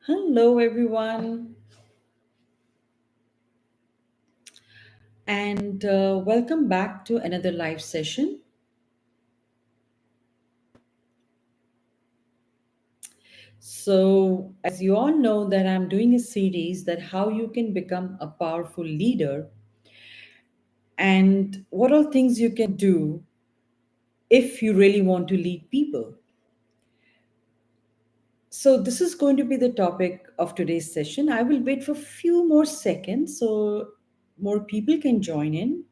Hello, everyone, and welcome back to another live session. So, as you all know, that I'm doing a series that how you can become a powerful leader and what all things you can do if you really want to lead people. So, this is going to be the topic of today's session. I will wait for a few more seconds so more people can join in.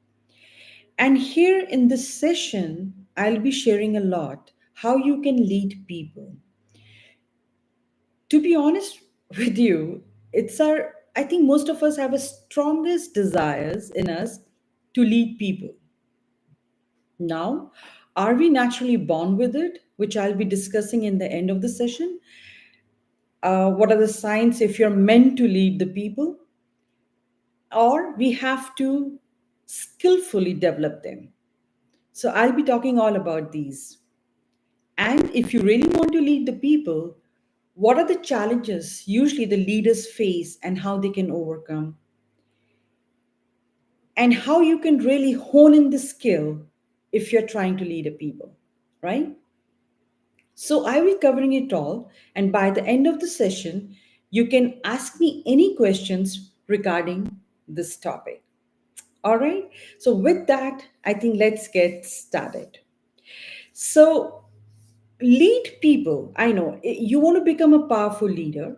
And here in this session, I'll be sharing a lot how you can lead people. To be honest with you, it's our, I think most of us have a strongest desires in us to lead people. Now, are we naturally born with it, which I'll be discussing in the end of the session? What are the signs if you're meant to lead the people, or we have to skillfully develop them? So, I'll be talking all about these. And if you really want to lead the people, what are the challenges usually the leaders face and how they can overcome? And how you can really hone in the skill if you're trying to lead a people, right? So I will covering it all, and by the end of the session, you can ask me any questions regarding this topic. All right. So with that, I think let's get started. So lead people. I know you want to become a powerful leader,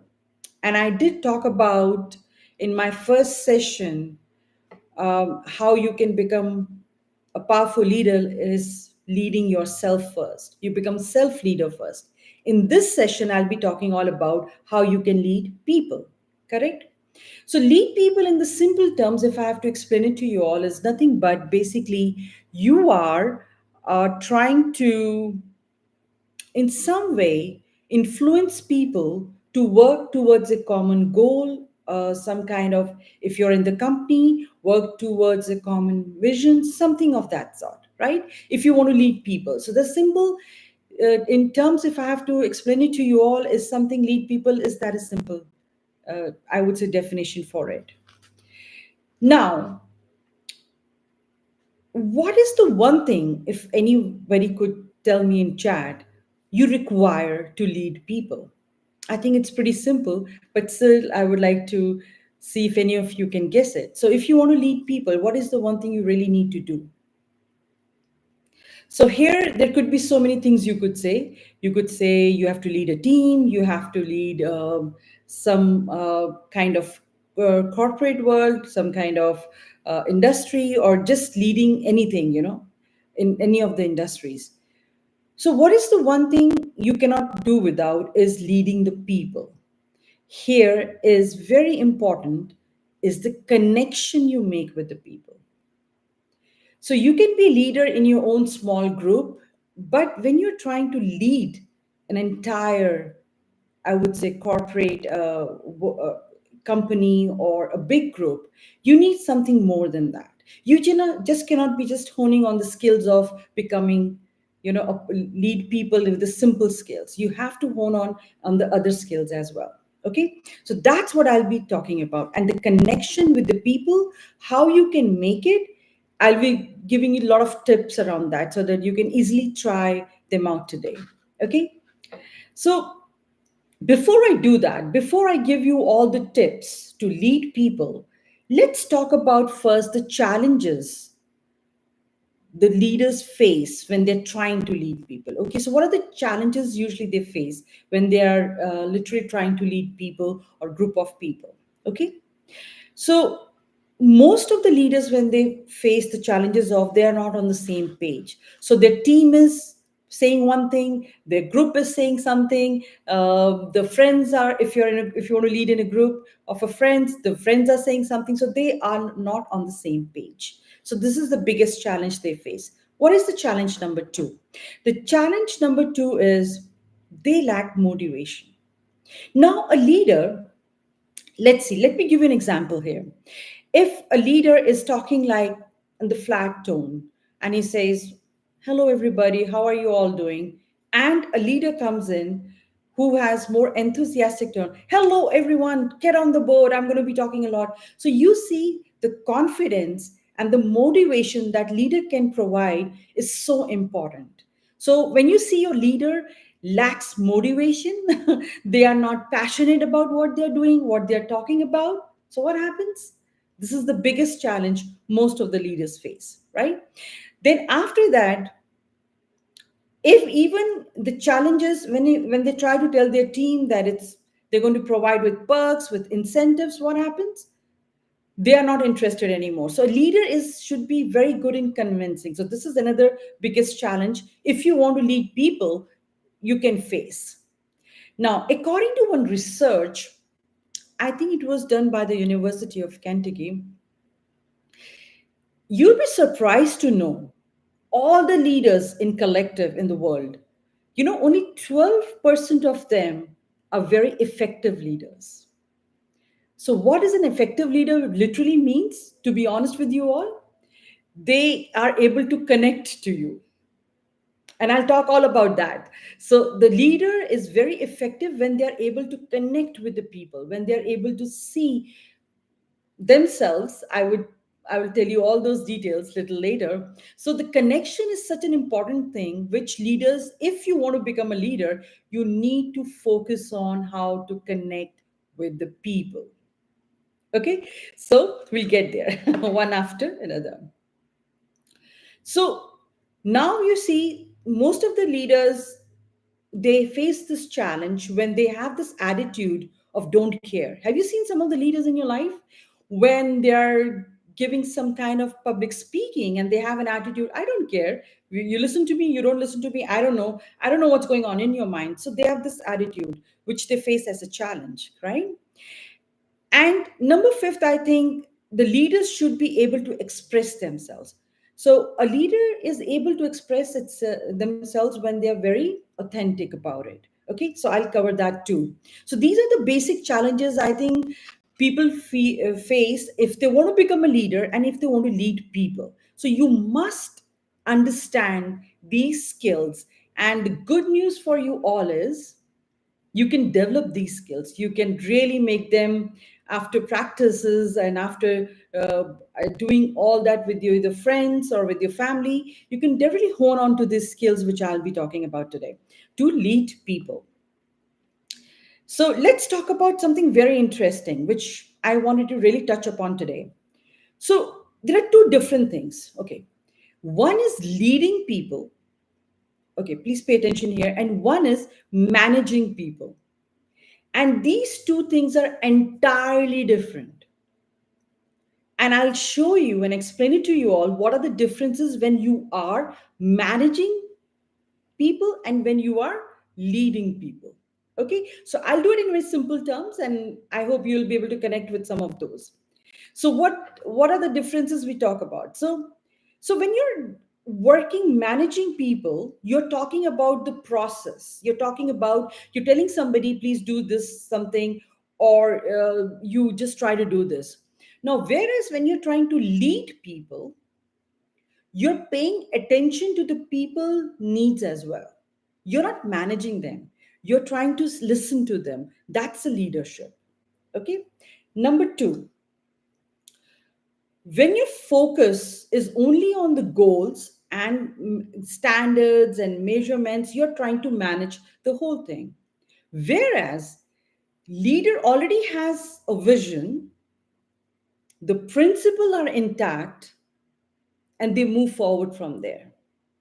and I did talk about in my first session how you can become a powerful leader is leading yourself first. You become self leader first. In this session, I'll be talking all about how you can lead people. Correct? So, lead people in the simple terms, if I have to explain it to you all, is nothing but basically you are trying to in some way influence people to work towards a common goal, some kind of, if you're in the company, work towards a common vision, something of that sort, right? If you want to lead people. So the simple, in terms, if I have to explain it to you all, is something lead people is that is simple. I would say definition for it. Now, what is the one thing, if anybody could tell me in chat, you require to lead people? I think it's pretty simple, but still, I would like to see if any of you can guess it. So, if you want to lead people, what is the one thing you really need to do? So, here, there could be so many things you could say. You could say you have to lead a team, you have to lead some kind of corporate world, some kind of industry, or just leading anything, in any of the industries. So, what is the one thing you cannot do without is leading the people? Here is very important is the connection you make with the people. So you can be leader in your own small group, but when you're trying to lead an entire, I would say, corporate company or a big group, you need something more than that. You just cannot be just honing on the skills of becoming, lead people with the simple skills. You have to hone on the other skills as well. Okay, so that's what I'll be talking about, and the connection with the people, how you can make it. I'll be giving you a lot of tips around that so that you can easily try them out today. Okay, so before I do that, before I give you all the tips to lead people, let's talk about first the challenges the leaders face when they're trying to lead people. Okay, so what are the challenges usually they face when they are literally trying to lead people or group of people? Okay, so most of the leaders, when they face the challenges of they are not on the same page, so their team is saying one thing, their group is saying something. The friends are, if you want to lead in a group of a friends, the friends are saying something, so they are not on the same page. So this is the biggest challenge they face. What is the challenge number two? The challenge number two is they lack motivation. Now, a leader, let's see, let me give you an example here. If a leader is talking like in the flat tone and he says, hello everybody, how are you all doing? And a leader comes in, who has more enthusiastic tone. Hello, everyone, get on the board. I'm going to be talking a lot. So you see the confidence and the motivation that leader can provide is so important. So when you see your leader lacks motivation, they are not passionate about what they're doing, what they're talking about. So what happens? This is the biggest challenge most of the leaders face, right? Then after that, if even the challenges when they try to tell their team that it's they're going to provide with perks with incentives, what happens? They are not interested anymore. So a leader is should be very good in convincing. So this is another biggest challenge if you want to lead people you can face. Now, according to one research, I think it was done by the University of Kentucky, you'll be surprised to know all the leaders in collective in the world, only 12% of them are very effective leaders. So what is an effective leader literally means, to be honest with you all? They are able to connect to you. And I'll talk all about that. So the leader is very effective when they're able to connect with the people, when they're able to see themselves. I will tell you all those details little later. So the connection is such an important thing which leaders, if you want to become a leader, you need to focus on how to connect with the people. Okay, so we'll get there one after another. So now you see most of the leaders, they face this challenge when they have this attitude of don't care. Have you seen some of the leaders in your life when they're giving some kind of public speaking and they have an attitude, I don't care. You listen to me, you don't listen to me. I don't know what's going on in your mind. So they have this attitude which they face as a challenge, right? And number fifth, I think the leaders should be able to express themselves. So a leader is able to express themselves when they are very authentic about it. Okay, so I'll cover that too. So these are the basic challenges I think people face if they want to become a leader and if they want to lead people. So you must understand these skills. And the good news for you all is you can develop these skills. You can really make them after practices and after doing all that with your either friends or with your family. You can definitely hone on to these skills which I'll be talking about today to lead people. So let's talk about something very interesting which I wanted to really touch upon today. So there are two different things. Okay, one is leading people. Okay, please pay attention here. And one is managing people. And these two things are entirely different. And I'll show you and explain it to you all what are the differences when you are managing people and when you are leading people. Okay, so I'll do it in very simple terms and I hope you'll be able to connect with some of those. So what are the differences we talk about? So when you're working managing people, you're talking about the process. You're talking about you're telling somebody please do this something, or you just try to do this. Now whereas when you're trying to lead people, you're paying attention to the people needs as well. You're not managing them, you're trying to listen to them. That's a leadership. Okay, number two, when your focus is only on the goals and standards and measurements, you're trying to manage the whole thing. Whereas leader already has a vision, the principles are intact, and they move forward from there.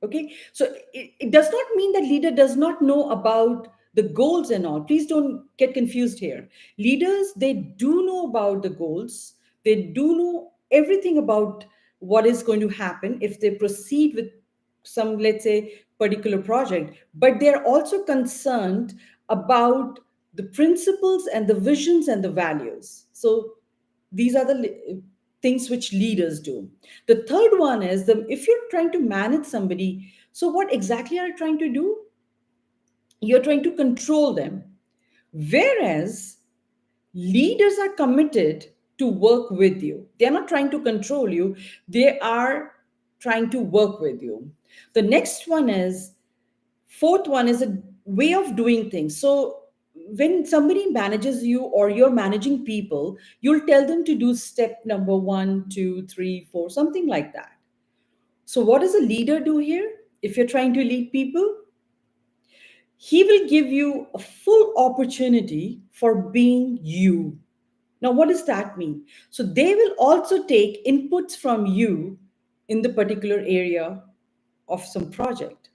Okay, so it does not mean that leader does not know about the goals and all. Please don't get confused here. Leaders, they do know about the goals, they do know everything about what is going to happen if they proceed with some, let's say, particular project, but they're also concerned about the principles and the visions and the values. So these are the things which leaders do. The third one is if you're trying to manage somebody, so what exactly are you trying to do? You're trying to control them. Whereas leaders are committed to work with you. They're not trying to control you, they are trying to work with you. The next one is, fourth one is a way of doing things. So when somebody manages you or you're managing people, you'll tell them to do step number one, two, three, four, something like that. So, what does a leader do here? If you're trying to lead people, he will give you a full opportunity for being you. Now, what does that mean? So, they will also take inputs from you in the particular area of some project.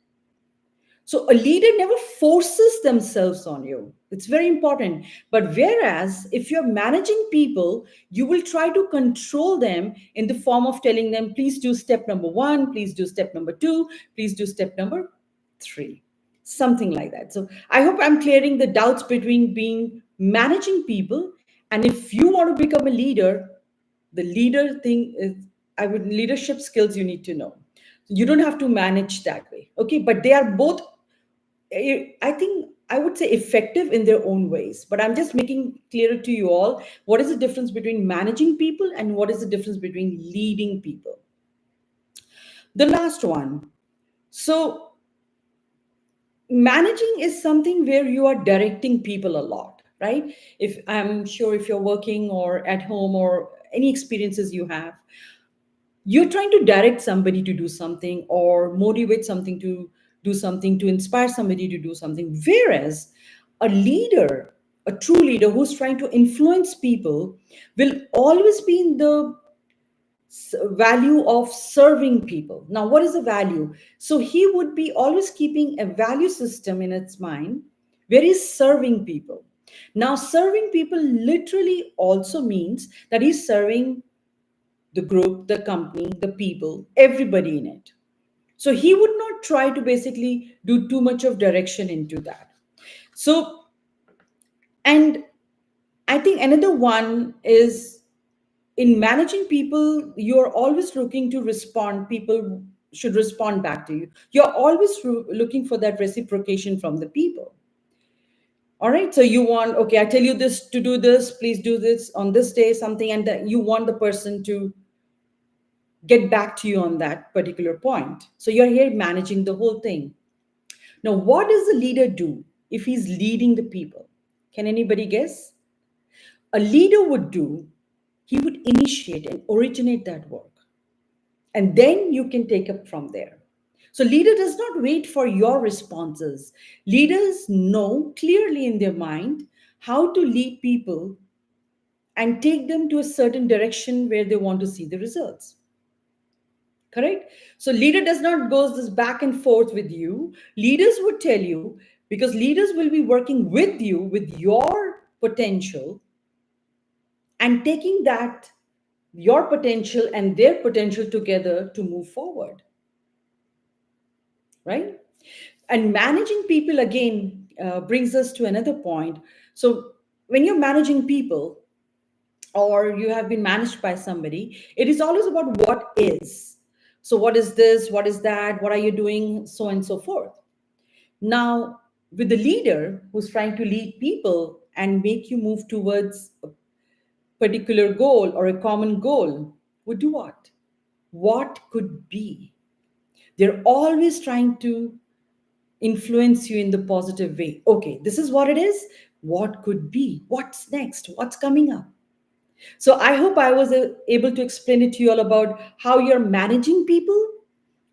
So a leader never forces themselves on you. It's very important. But whereas if you're managing people, you will try to control them in the form of telling them, please do step number one, please do step number two, please do step number three, something like that. So I hope I'm clearing the doubts between being managing people and if you want to become a leader, the leader thing is I would leadership skills you need to know. You don't have to manage that way, okay? But they are both I think I would say effective in their own ways, but I'm just making clearer to you all what is the difference between managing people and what is the difference between leading people. The last one. So, managing is something where you are directing people a lot, right? If I'm sure if you're working or at home or any experiences you have, you're trying to direct somebody to do something or motivate something to do something to inspire somebody to do something, whereas a leader, a true leader who's trying to influence people, will always be in the value of serving people. Now what is the value? So he would be always keeping a value system in its mind where he's serving people. Now serving people literally also means that he's serving the group, the company, the people, everybody in it. So he would not try to basically do too much of direction into that. So, and I think another one is in managing people, you're always looking to respond. People should respond back to you. You're always looking for that reciprocation from the people. All right. So you want, okay, I tell you this to do this, please do this on this day, something, and that you want the person to get back to you on that particular point. So you're here managing the whole thing. Now, what does the leader do if he's leading the people? Can anybody guess? A leader would do, he would initiate and originate that work. And then you can take up from there. So, leader does not wait for your responses. Leaders know clearly in their mind how to lead people and take them to a certain direction where they want to see the results. Correct? So leader does not goes this back and forth with you. Leaders would tell you because leaders will be working with you with your potential and taking that your potential and their potential together to move forward, right? And managing people again brings us to another point. So when you're managing people or you have been managed by somebody, it is always about what is. So, what is this? What is that? What are you doing? So on and so forth. Now, with the leader who's trying to lead people and make you move towards a particular goal or a common goal, would do what? What could be? They're always trying to influence you in the positive way. Okay, this is what it is. What could be? What's next? What's coming up? So I hope I was able to explain it to you all about how you're managing people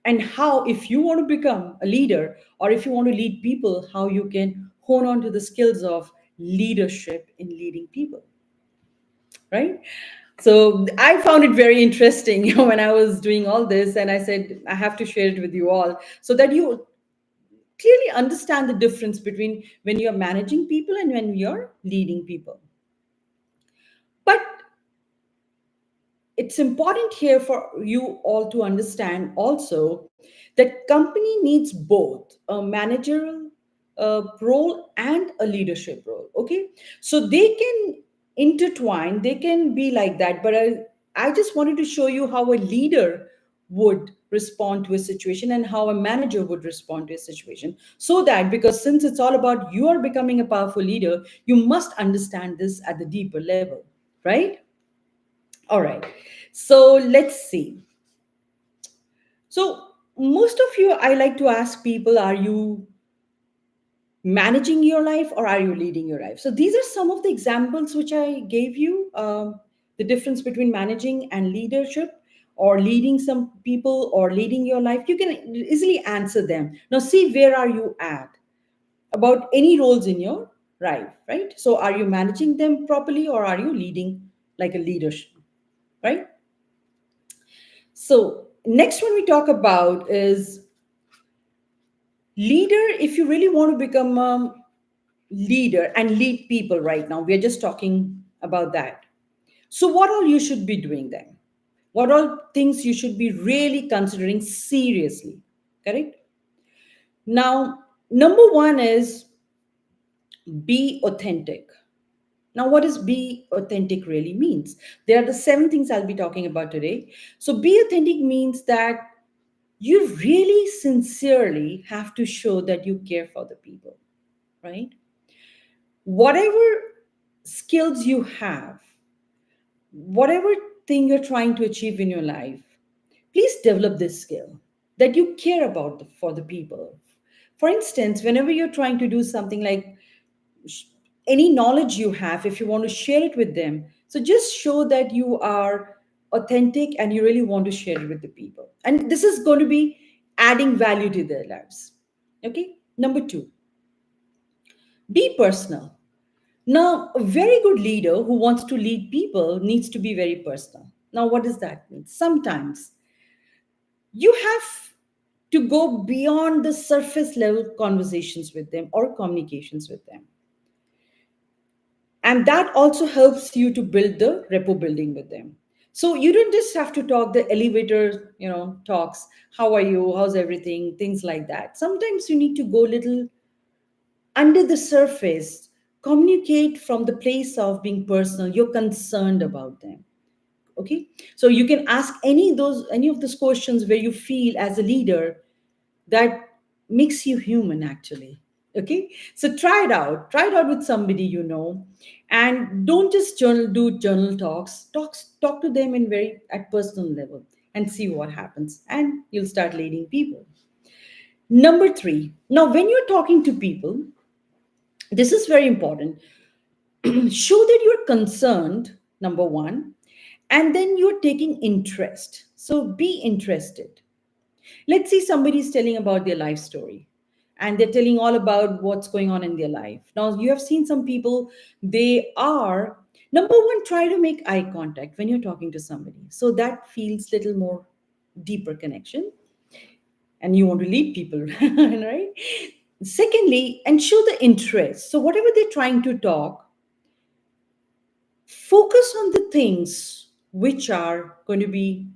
and how, if you want to become a leader or if you want to lead people, how you can hone on to the skills of leadership in leading people, right? So I found it very interesting when I was doing all this, and I said, I have to share it with you all so that you clearly understand the difference between when you're managing people and when you're leading people. But it's important here for you all to understand also that company needs both a managerial role and a leadership role, okay? So they can intertwine, they can be like that, but I just wanted to show you how a leader would respond to a situation and how a manager would respond to a situation, so that, because since it's all about you are becoming a powerful leader, you must understand this at the deeper level, right? All right. So let's see. So most of you, I like to ask people, are you managing your life or are you leading your life? So these are some of the examples which I gave you, the difference between managing and leadership, or leading some people or leading your life. You can easily answer them. Now see, where are you at about any roles in your life, right? So are you managing them properly or are you leading like a leadership, right? So next one we talk about is leader. If you really want to become a leader and lead people, right now we are just talking about that. So what all you should be doing then, what all things you should be really considering seriously, correct? Now number one is be authentic. Now what does be authentic really means? There are the seven things I'll be talking about today. So be authentic means that you really sincerely have to show that you care for the people, right? Whatever skills you have, whatever thing you're trying to achieve in your life, please develop this skill that you care about for the people. For instance, whenever you're trying to do something like sh- any knowledge you have, if you want to share it with them, so just show that you are authentic and you really want to share it with the people. And this is going to be adding value to their lives. Okay. Number two, be personal. Now, a very good leader who wants to lead people needs to be very personal. Now, what does that mean? Sometimes you have to go beyond the surface level conversations with them or communications with them. And that also helps you to build the rapport building with them. So you don't just have to talk the elevator, talks. How are you? How's everything? Things like that. Sometimes you need to go little under the surface, communicate from the place of being personal. You're concerned about them. Okay, so you can ask any of those questions where you feel as a leader that makes you human actually. Okay, so try it out with somebody and don't just journal talk to them in very at personal level and see what happens, and you'll start leading people. Number three, now when you're talking to people, this is very important. Show that you're concerned, number one, and then you're taking interest. So be interested. Let's see, somebody's telling about their life story and they're telling all about what's going on in their life. Now, you have seen some people, they are, number one, try to make eye contact when you're talking to somebody. So that feels little more deeper connection and you want to lead people, right? Secondly, and show the interest. So whatever they're trying to talk, focus on the things which are going to be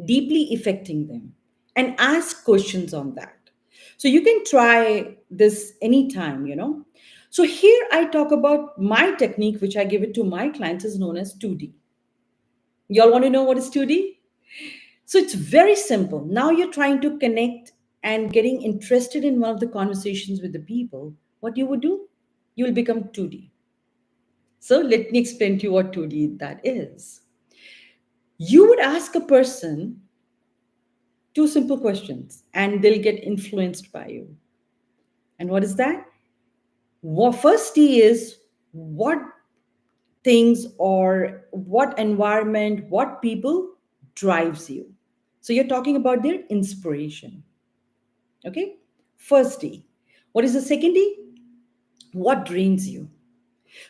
deeply affecting them and ask questions on that. So you can try this anytime. So here I talk about my technique, which I give it to my clients, is known as 2D. Y'all want to know what is 2D? So it's very simple. Now you're trying to connect and getting interested in one of the conversations with the people. What you would do? You will become 2D. So let me explain to you what 2D that is. You would ask a person two simple questions and they'll get influenced by you. And what is that? Well, first T is what things or what environment, what people drives you. So you're talking about their inspiration. Okay? First D. What is the second D? What drains you?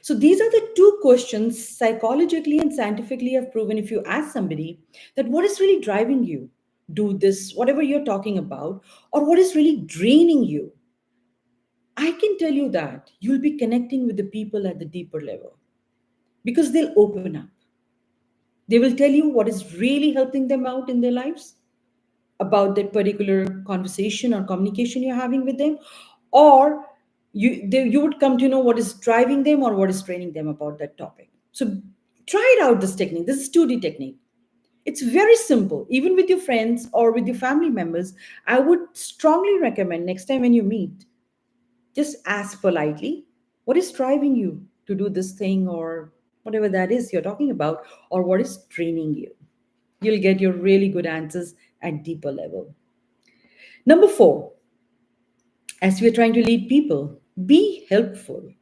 So these are the two questions psychologically and scientifically have proven. If you ask somebody that what is really driving you, do this, whatever you're talking about, or what is really draining you, I can tell you that you'll be connecting with the people at the deeper level because they'll open up. They will tell you what is really helping them out in their lives about that particular conversation or communication you're having with them, or you would come to know what is driving them or what is training them about that topic. So try it out, this technique. This is 2D technique. It's very simple. Even with your friends or with your family members, I would strongly recommend next time when you meet, just ask politely, what is driving you to do this thing or whatever that is you're talking about, or what is training you? You'll get your really good answers at deeper level. Number four, as we're trying to lead people, be helpful.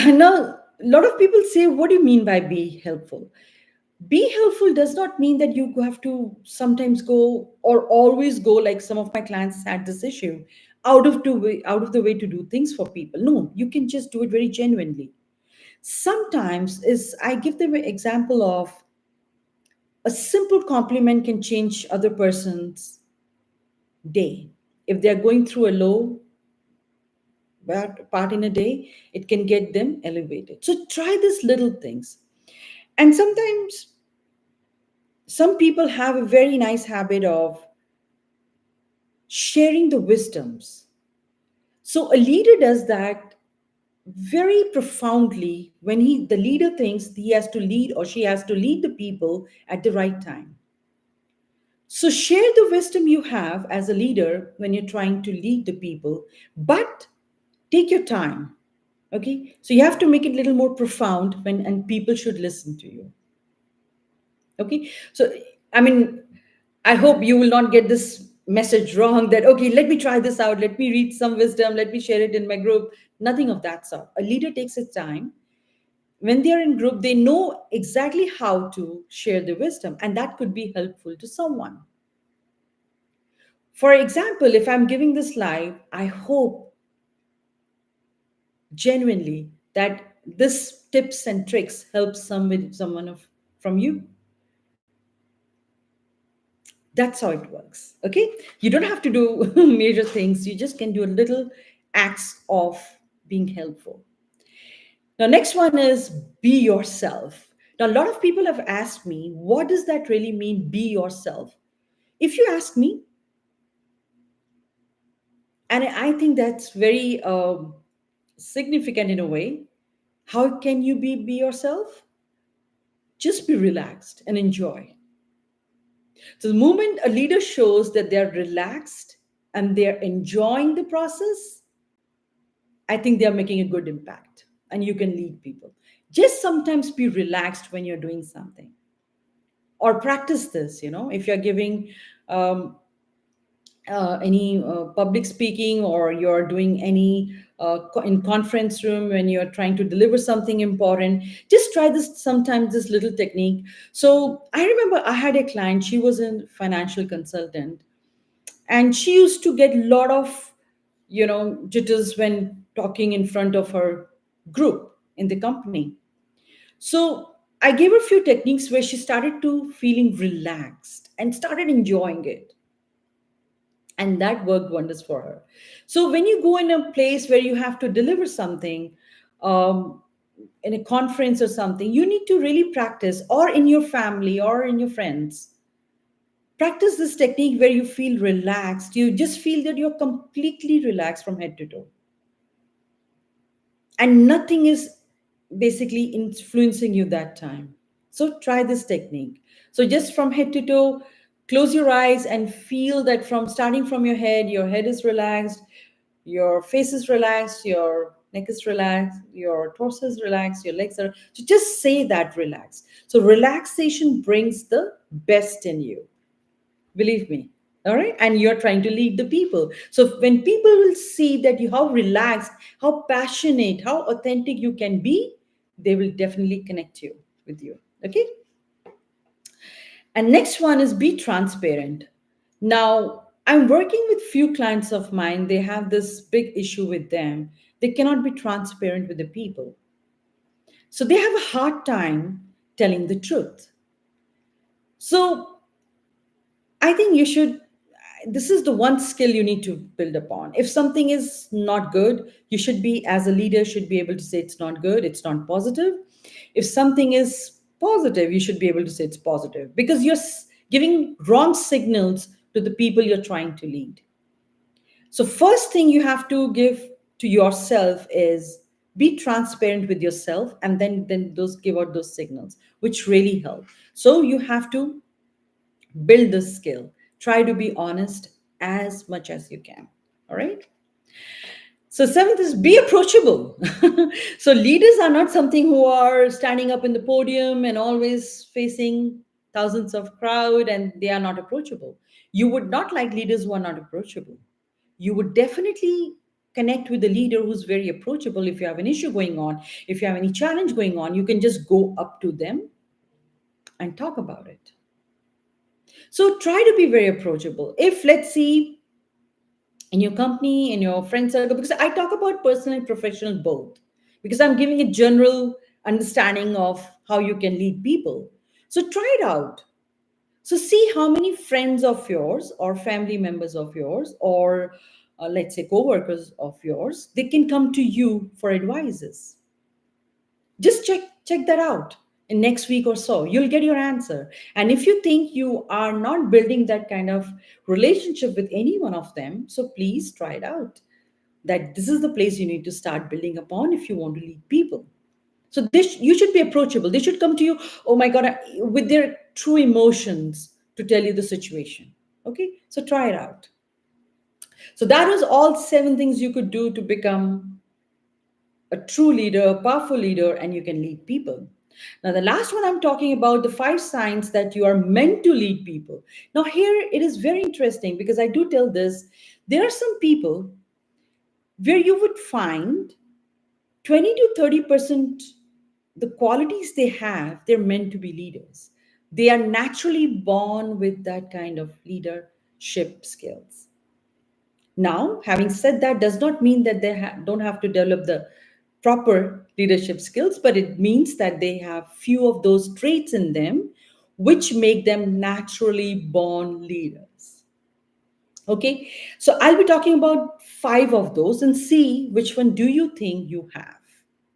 Now, a lot of people say, what do you mean by be helpful? Be helpful does not mean that you have to sometimes go or always go, like some of my clients had this issue, out of the way to do things for people. No, you can just do it very genuinely. Sometimes is I give them an example of a simple compliment can change other person's day. If they're going through a low part in a day, it can get them elevated. So try these little things. And sometimes some people have a very nice habit of sharing the wisdoms. So a leader does that very profoundly when the leader thinks he has to lead or she has to lead the people at the right time. So share the wisdom you have as a leader when you're trying to lead the people, but take your time. Okay? So you have to make it a little more profound when and people should listen to you. Okay? So I mean, I hope you will not get this message wrong that okay, let me try this out, let me read some wisdom, let me share it in my group. Nothing of that sort. A leader takes its time. When they are in group, they know exactly how to share the wisdom, and that could be helpful to someone. For example, if I'm giving this live, I hope genuinely that this tips and tricks helps someone from you. That's how it works. Okay, you don't have to do major things, you just can do a little acts of being helpful. Now next one is be yourself. Now a lot of people have asked me, what does that really mean, be yourself? If you ask me, and I think that's very significant in a way, how can you be yourself? Just be relaxed and enjoy. So the moment a leader shows that they're relaxed and they're enjoying the process, I think they're making a good impact and you can lead people. Just sometimes be relaxed when you're doing something or practice this. If you're giving any public speaking or you're doing any in conference room when you're trying to deliver something important, just try this sometimes, this little technique. So I remember I had a client, she was a financial consultant, and she used to get a lot of jitters when talking in front of her group in the company. So I gave her a few techniques where she started to feeling relaxed and started enjoying it, and that worked wonders for her. So when you go in a place where you have to deliver something, um, in a conference or something, you need to really practice, or in your family or in your friends, practice this technique where you feel relaxed. You just feel that you're completely relaxed from head to toe, and nothing is basically influencing you that time. So try this technique. So just from head to toe, close your eyes and feel that from starting from your head is relaxed, your face is relaxed, your neck is relaxed, your torso is relaxed, your legs are. So just say that relax. So relaxation brings the best in you. Believe me. All right. And you're trying to lead the people. So when people will see that you how relaxed, how passionate, how authentic you can be, they will definitely connect you with you. Okay. And next one is be transparent. Now, I'm working with few clients of mine. They have this big issue with them. They cannot be transparent with the people. So they have a hard time telling the truth. So I think this is the one skill you need to build upon. If something is not good, you should be, as a leader, should be able to say it's not good, it's not positive. If something is positive, you should be able to say it's positive, because you're giving wrong signals to the people you're trying to lead. So first thing you have to give to yourself is be transparent with yourself, and then those give out those signals, which really help. So you have to build this skill. Try to be honest as much as you can. All right. So seventh is be approachable. So leaders are not something who are standing up in the podium and always facing thousands of crowd and they are not approachable. You would not like leaders who are not approachable. you would definitely connect with the leader who's very approachable. If you have an issue going on, if you have any challenge going on, you can just go up to them and talk about it. So try to be very approachable. If, let's see, in your company, in your friend circle, because I talk about personal and professional both, because I'm giving a general understanding of how you can lead people. So try it out. So see how many friends of yours or family members of yours or let's say co-workers of yours, they can come to you for advices. Just check that out in next week or so. You'll get your answer. And if you think you are not building that kind of relationship with any one of them, so please try it out. That this is the place you need to start building upon if you want to lead people. So this, you should be approachable. They should come to you, oh my God, with their true emotions to tell you the situation. Okay, so try it out. So that was all 7 things you could do to become a true leader, a powerful leader, and you can lead people. Now, the last one I'm talking about, the 5 signs that you are meant to lead people. Now, here it is very interesting because I do tell this. There are some people where you would find 20 to 30% the qualities they have, they're meant to be leaders. They are naturally born with that kind of leadership skills. Now, having said that, does not mean that they don't have to develop the proper leadership skills, but it means that they have few of those traits in them which make them naturally born leaders. Okay, so I'll be talking about 5 of those and see which one do you think you have.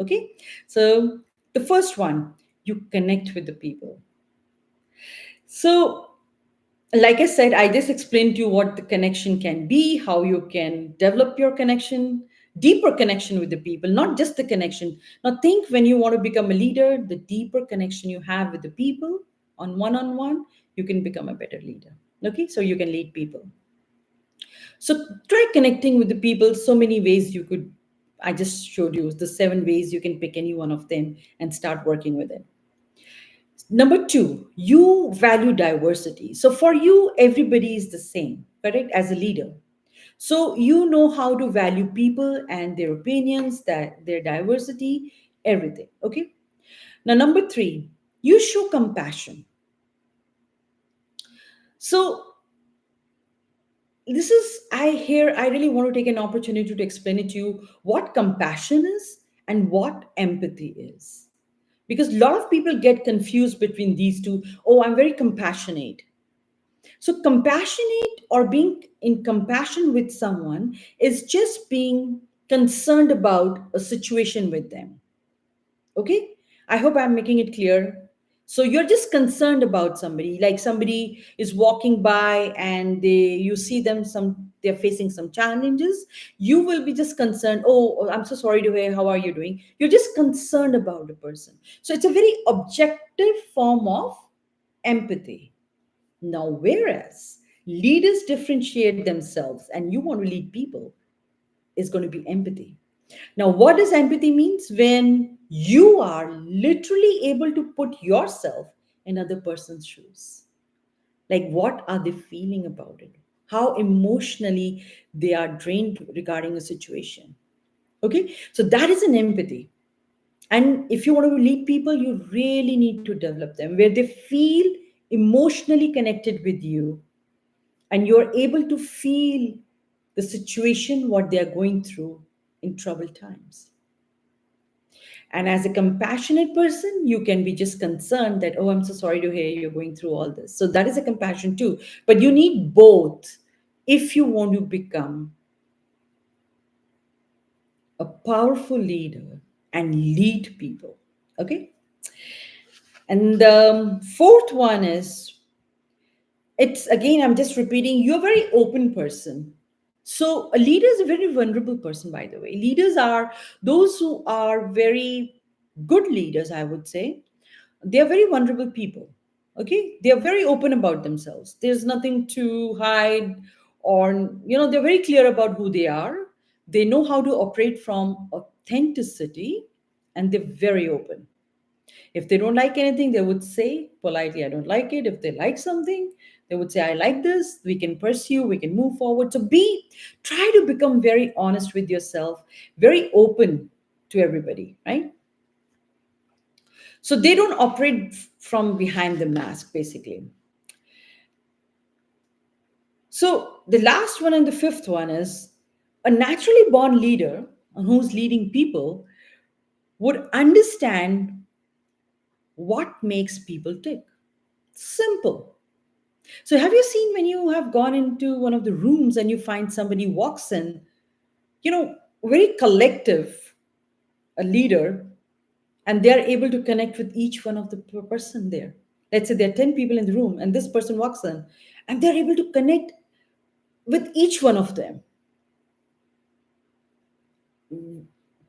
Okay, so the first one, you connect with the people. So, like I said, I just explained to you what the connection can be, how you can develop your connection, deeper connection with the people, not just the connection. Now, think when you want to become a leader, the deeper connection you have with the people on one, you can become a better leader. Okay, so you can lead people. So try connecting with the people. So many ways you could. I just showed you the 7 ways you can pick any one of them and start working with it. Number 2, you value diversity. So for you, everybody is the same, correct? As a leader. So you know how to value people and their opinions, that their diversity, everything. Okay. Now, number 3, you show compassion. So this is, I really want to take an opportunity to explain it to you what compassion is and what empathy is. Because a lot of people get confused between these two. Oh, I'm very compassionate. So, compassionate or being in compassion with someone is just being concerned about a situation with them. Okay? I hope I'm making it clear. So, you're just concerned about somebody, like somebody is walking by and you see them, they're facing some challenges. You will be just concerned. Oh, I'm so sorry to hear. How are you doing? You're just concerned about the person. So, it's a very objective form of empathy. Now, whereas leaders differentiate themselves and you want to lead people, is going to be empathy. Now, what does empathy means? When you are literally able to put yourself in other person's shoes. Like, what are they feeling about it? How emotionally they are drained regarding a situation. Okay, so that is an empathy. And if you want to lead people, you really need to develop them where they feel emotionally connected with you and you're able to feel the situation what they are going through in troubled times. And as a compassionate person, you can be just concerned that, oh, I'm so sorry to hear you're going through all this. So that is a compassion too. But you need both if you want to become a powerful leader and lead people. Okay. And the fourth one is, it's again, I'm just repeating, you're a very open person. So a leader is a very vulnerable person, by the way. Leaders are those who are very good leaders, I would say. They are very vulnerable people. Okay, they are very open about themselves. There's nothing to hide, or they're very clear about who they are. They know how to operate from authenticity, and they're very open. If they don't like anything, they would say politely, I don't like it. If they like something, They would say, I like this, we can pursue, we can move forward. So try to become very honest with yourself, very open to everybody, right? So they don't operate from behind the mask, basically. So the last one and the fifth one is a naturally born leader who's leading people would understand what makes people tick. Simple. So have you seen when you have gone into one of the rooms and you find somebody walks in, you know, very collective, a leader, and they are able to connect with each one of the person there. Let's say there are 10 people in the room and this person walks in and they're able to connect with each one of them.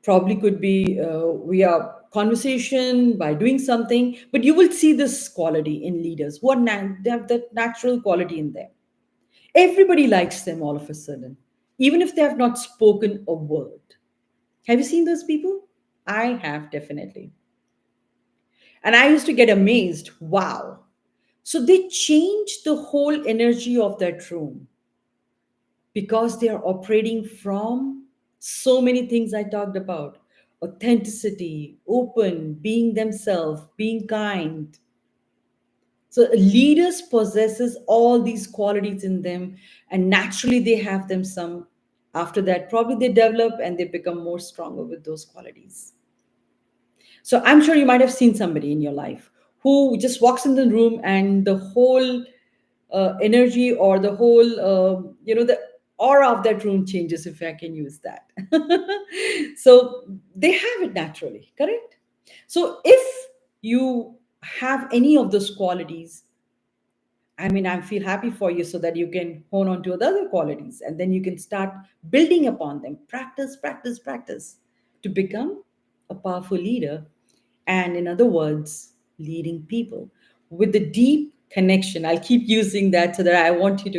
Probably could be via conversation, by doing something, but you will see this quality in leaders who are they have that natural quality in them. Everybody likes them all of a sudden, even if they have not spoken a word. Have you seen those people? I have, definitely. And I used to get amazed. Wow. So they change the whole energy of that room because they are operating from so many things I talked about: authenticity, open, being themselves, being kind. So leaders possesses all these qualities in them, and naturally they have them some. After that, probably they develop and they become more stronger with those qualities. So I'm sure you might have seen somebody in your life who just walks in the room and the whole energy or the whole, the aura of that room changes, if I can use that. So they have it naturally, correct? So if you have any of those qualities, I mean, I feel happy for you so that you can hone on to the other qualities and then you can start building upon them. Practice, practice, practice to become a powerful leader. And in other words, leading people with the deep connection. I'll keep using that so that I want you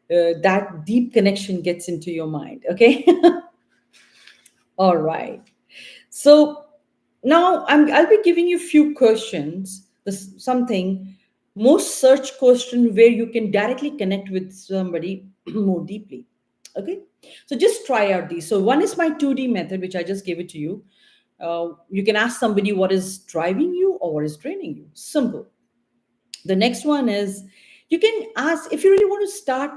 to, that deep connection gets into your mind. Okay. All right. So now I'll be giving you a few questions. This something most search question where you can directly connect with somebody more deeply. Okay, so just try out these. So one is my 2D method, which I just gave it to you. You can ask somebody what is driving you or what is draining you. Simple. The next one is you can ask if you really want to start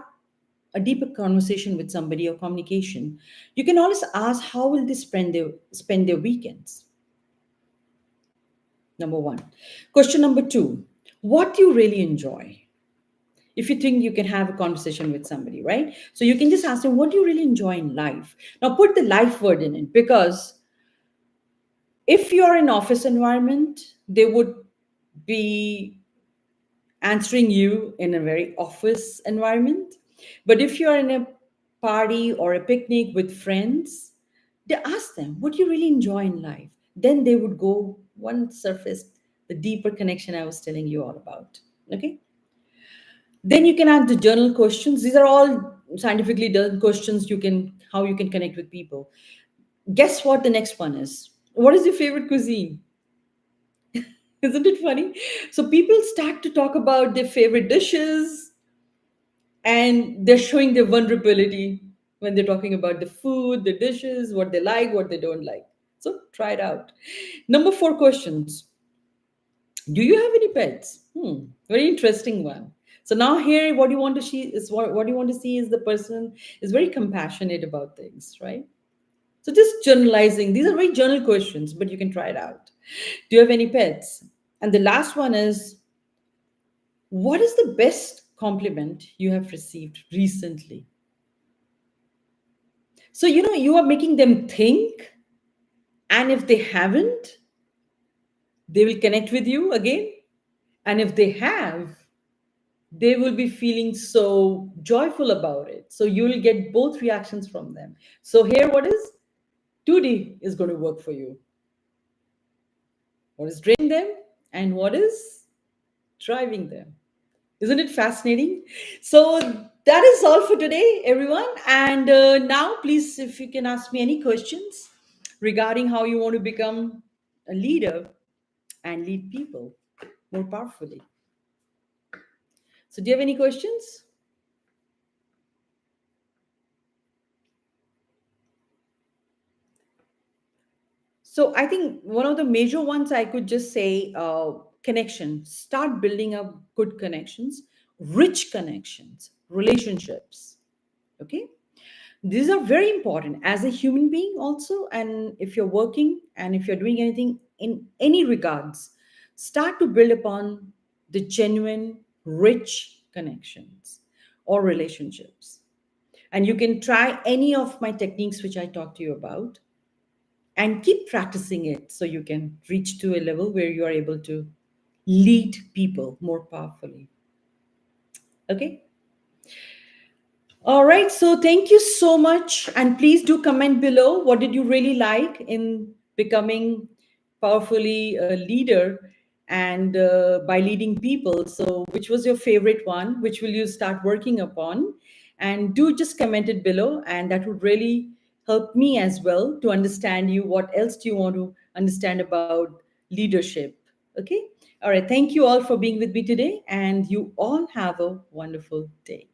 a deeper conversation with somebody or communication. You can always ask how will they spend their weekends. Number one. Question number two, what do you really enjoy? If you think you can have a conversation with somebody, right? So you can just ask them, what do you really enjoy in life? Now put the life word in it, because if you're in office environment, they would be answering you in a very office environment. But if you're in a party or a picnic with friends, they ask them, what do you really enjoy in life? Then they would go one surface, the deeper connection I was telling you all about. Okay. Then you can add the journal questions. These are all scientifically done questions. How you can connect with people. Guess what the next one is? What is your favorite cuisine? Isn't it funny? So people start to talk about their favorite dishes, and they're showing their vulnerability when they're talking about the food, the dishes, what they like, what they don't like. So try it out. Number four questions. Do you have any pets? Very interesting one. So now here, what you want to see is what you want to see is the person is very compassionate about things, right? So just generalizing. These are very general questions, but you can try it out. Do you have any pets? And the last one is, what is the best compliment you have received recently? So, you are making them think. And if they haven't, they will connect with you again. And if they have, they will be feeling so joyful about it. So you will get both reactions from them. So here, what is 2D is going to work for you? What is draining them and what is driving them? Isn't it fascinating? So that is all for today, everyone. And now, please, if you can ask me any questions regarding how you want to become a leader and lead people more powerfully. So, do you have any questions? So I think one of the major ones I could just say, connection. Start building up good connections, rich connections, relationships. Okay, these are very important as a human being also, and if you're working and if you're doing anything in any regards, start to build upon the genuine, rich connections or relationships. And you can try any of my techniques which I talked to you about and keep practicing it so you can reach to a level where you are able to lead people more powerfully. Okay. All right. So thank you so much. And please do comment below, what did you really like in becoming powerfully a leader and by leading people? So, which was your favorite one? Which will you start working upon? And do just comment it below. And that would really help me as well to understand you. What else do you want to understand about leadership? Okay. All right. Thank you all for being with me today. And you all have a wonderful day.